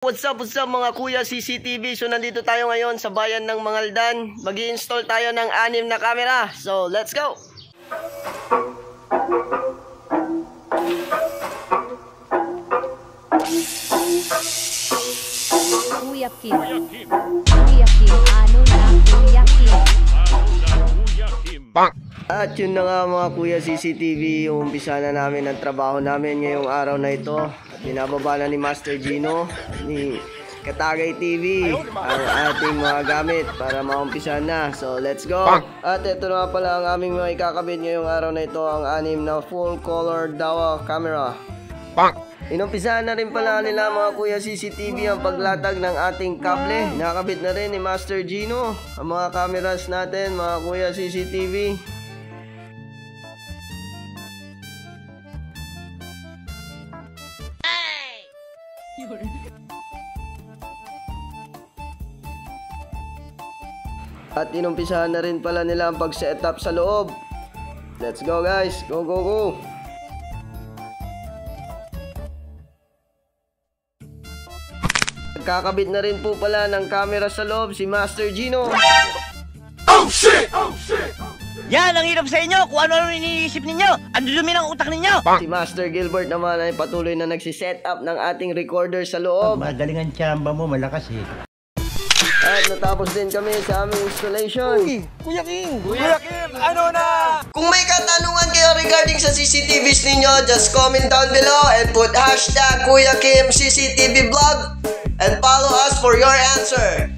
What's up mga kuya CCTV? So nandito tayo ngayon sa bayan ng Mangaldan. Mag-i-install tayo ng 6 na camera. So let's go! Kuya Kim. Kuya Kim, ano na Kuya Kim? At yun na nga mga kuya CCTV, umpisa na namin ang trabaho namin ngayong araw na ito. At binababa na ni Master Gino, ni Katagay TV ang ating mga gamit para maumpisa na. So let's go! At ito na pala ang aming mga ikakabit ngayong araw na ito, ang 6 na full color Dahua camera. Inumpisahan na rin pala nila mga kuya CCTV ang paglatag ng ating kable. Nakabit na rin ni Master Gino ang mga cameras natin mga kuya CCTV. At inumpisahan na rin pala nila ang pag-setup sa loob. Let's go guys! Go go go! Nagkakabit na rin po pala ng camera sa loob si Master Gino. Oh shit! Oh shit! Yan ang hirap sa inyo kung ano iniisip ninyo. Ang dumi ng utak ninyo. Si Master Gilbert naman ay patuloy na nagsiset up ng ating recorder sa loob. Magaling ang tsamba mo, malakas eh. At natapos din kami sa aming installation. Kuya Kim! Kuya Kim, ano na? Kung may katanungan kayo regarding sa CCTVs ninyo, just comment down below and put hashtag Kuya Kim CCTV Vlog and follow us for your answer.